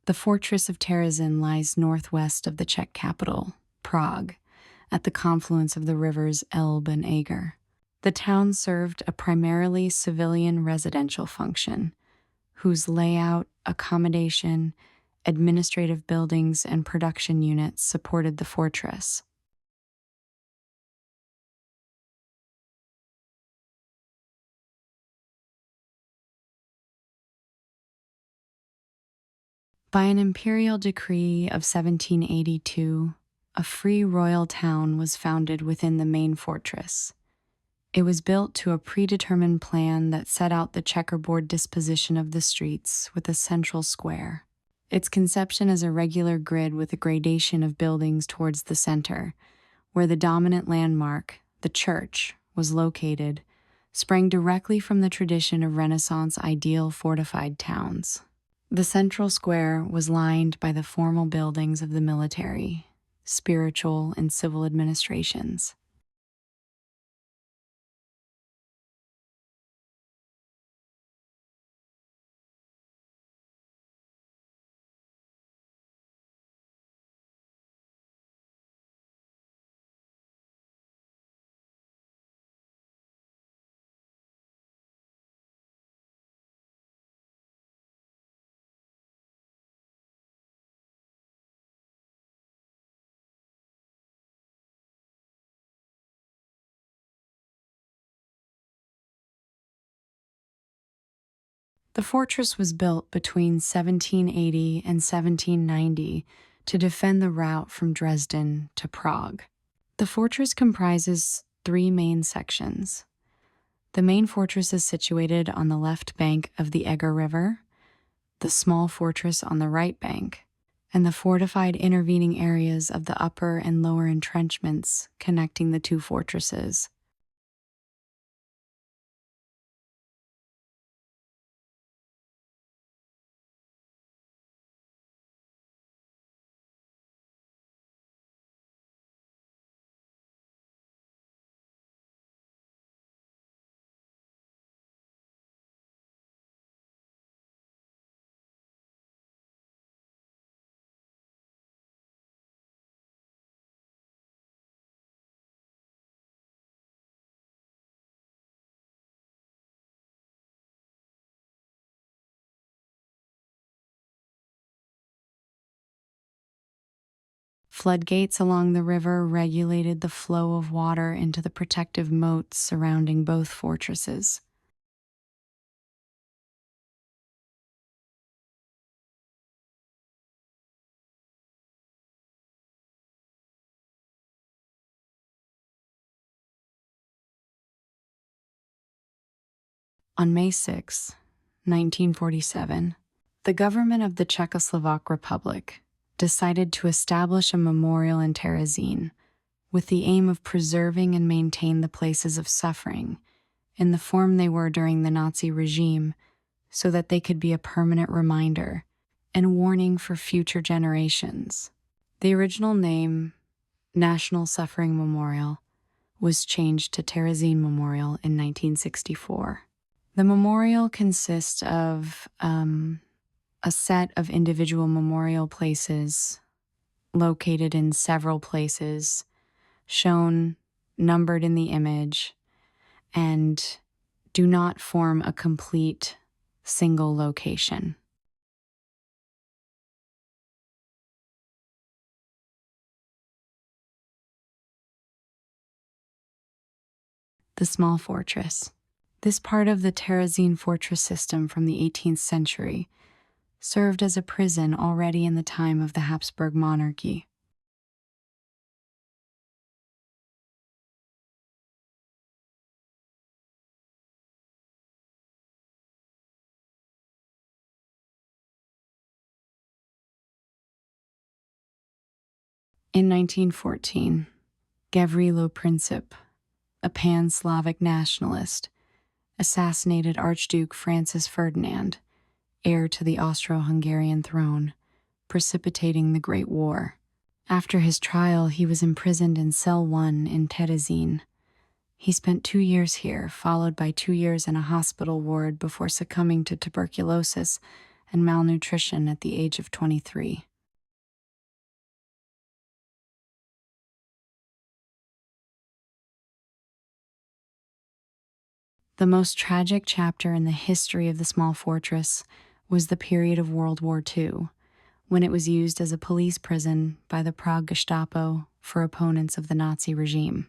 The Fortress of Terezín lies northwest of the Czech capital, Prague, at the confluence of the rivers Elbe and Eger. The town served a primarily civilian residential function, whose layout, accommodation, administrative buildings, and production units supported the fortress. By an imperial decree of 1782, a free royal town was founded within the main fortress. It was built to a predetermined plan that set out the checkerboard disposition of the streets with a central square. Its conception as a regular grid with a gradation of buildings towards the center, where the dominant landmark, the church, was located, sprang directly from the tradition of Renaissance ideal fortified towns. The central square was lined by the formal buildings of the military, spiritual, and civil administrations. The fortress was built between 1780 and 1790 to defend the route from Dresden to Prague. The fortress comprises three main sections. The main fortress is situated on the left bank of the Eger River, the small fortress on the right bank, and the fortified intervening areas of the upper and lower entrenchments connecting the two fortresses. Floodgates along the river regulated the flow of water into the protective moats surrounding both fortresses. On May 6, 1947, the government of the Czechoslovak Republic decided to establish a memorial in Terezín with the aim of preserving and maintain the places of suffering in the form they were during the Nazi regime so that they could be a permanent reminder and warning for future generations. The original name, National Suffering Memorial, was changed to Terezín Memorial in 1964. The memorial consists of a set of individual memorial places located in several places, shown, numbered in the image, and do not form a complete single location. The small fortress. This part of the Terezín fortress system from the 18th century served as a prison already in the time of the Habsburg monarchy. In 1914, Gavrilo Princip, a pan-Slavic nationalist, assassinated Archduke Francis Ferdinand, heir to the Austro-Hungarian throne, precipitating the Great War. After his trial, he was imprisoned in Cell 1 in Terezín. He spent 2 years here, followed by 2 years in a hospital ward before succumbing to tuberculosis and malnutrition at the age of 23. The most tragic chapter in the history of the small fortress was the period of World War II, when it was used as a police prison by the Prague Gestapo for opponents of the Nazi regime.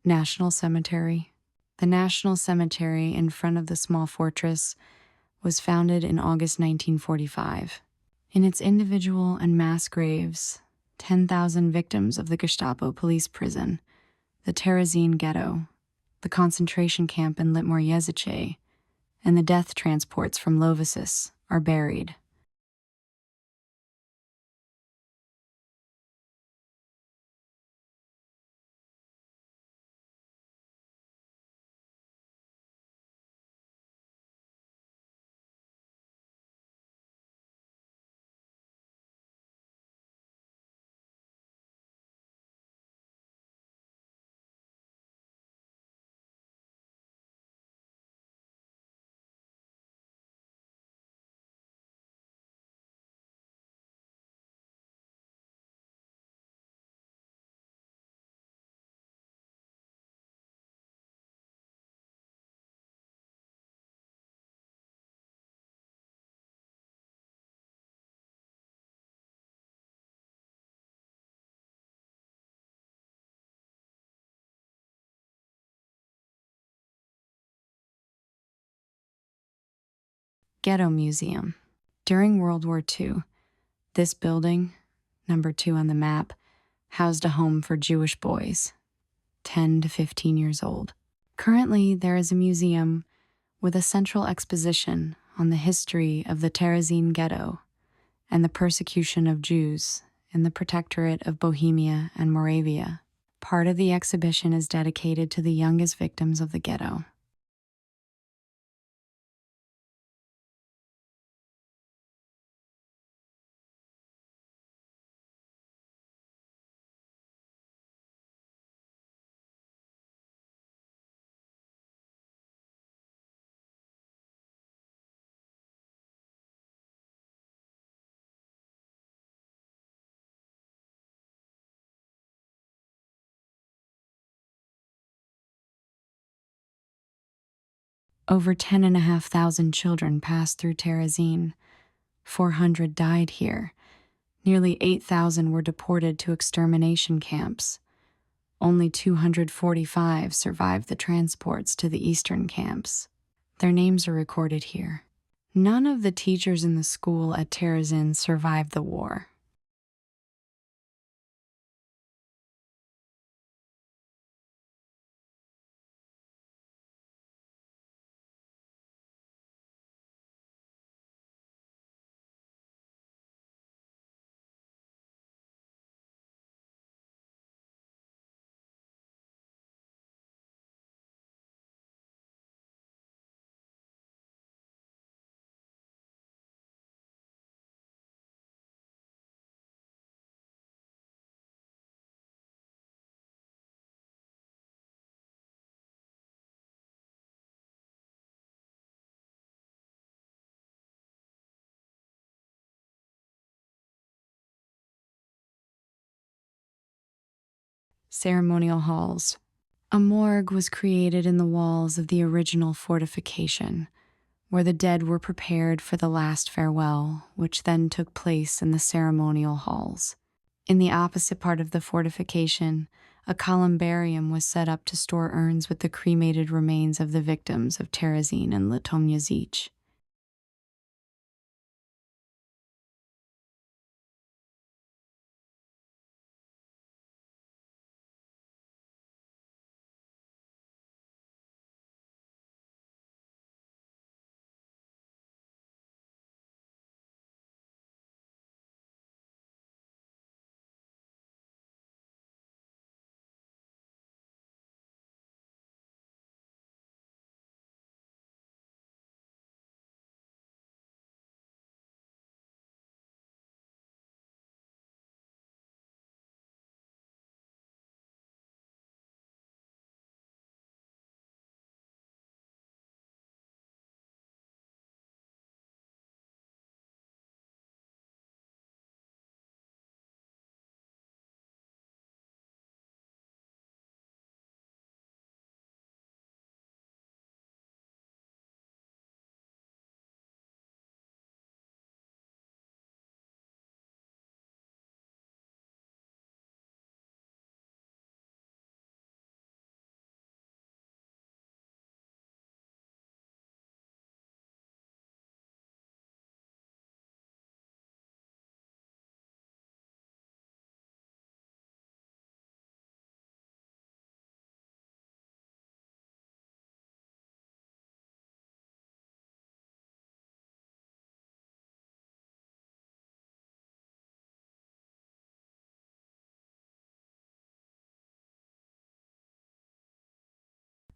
National Cemetery. The National Cemetery in front of the small fortress was founded in August 1945. In its individual and mass graves, 10,000 victims of the Gestapo police prison, the Terezín ghetto, the concentration camp in Litmor-Jezice, and the death transports from Lovisis are buried. Ghetto Museum. During World War II, this building, number 2 on the map, housed a home for Jewish boys, 10 to 15 years old. Currently, there is a museum with a central exposition on the history of the Terezín ghetto and the persecution of Jews in the Protectorate of Bohemia and Moravia. Part of the exhibition is dedicated to the youngest victims of the ghetto. Over 10,500 children passed through Terezín. 400 died here. Nearly 8,000 were deported to extermination camps. Only 245 survived the transports to the eastern camps. Their names are recorded here. None of the teachers in the school at Terezin survived the war. Ceremonial halls. A morgue was created in the walls of the original fortification, where the dead were prepared for the last farewell, which then took place in the ceremonial halls. In the opposite part of the fortification, a columbarium was set up to store urns with the cremated remains of the victims of Terezín and Litmor-Jezice.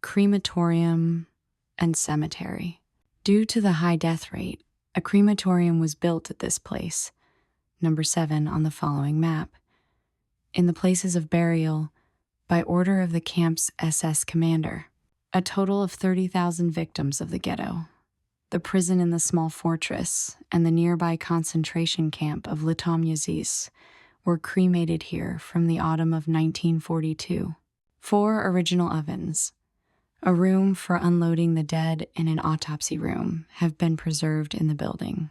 crematorium, and cemetery. Due to the high death rate, a crematorium was built at this place, number 7 on the following map. In the places of burial, by order of the camp's SS commander, a total of 30,000 victims of the ghetto, the prison in the small fortress, and the nearby concentration camp of Litomyazis were cremated here from the autumn of 1942. 4 original ovens, a room for unloading the dead, and an autopsy room have been preserved in the building.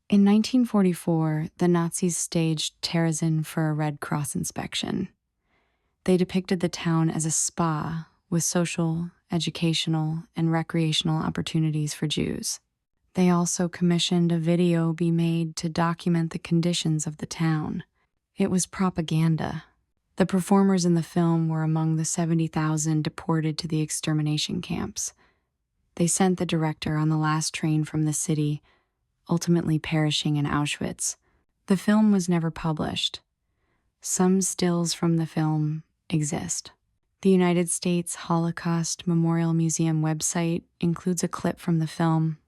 In 1944, the Nazis staged Terezin for a Red Cross inspection. They depicted the town as a spa with social, educational, and recreational opportunities for Jews. They also commissioned a video be made to document the conditions of the town. It was propaganda. The performers in the film were among the 70,000 deported to the extermination camps. They sent the director on the last train from the city, ultimately perishing in Auschwitz. The film was never published. Some stills from the film exist. The United States Holocaust Memorial Museum website includes a clip from the film.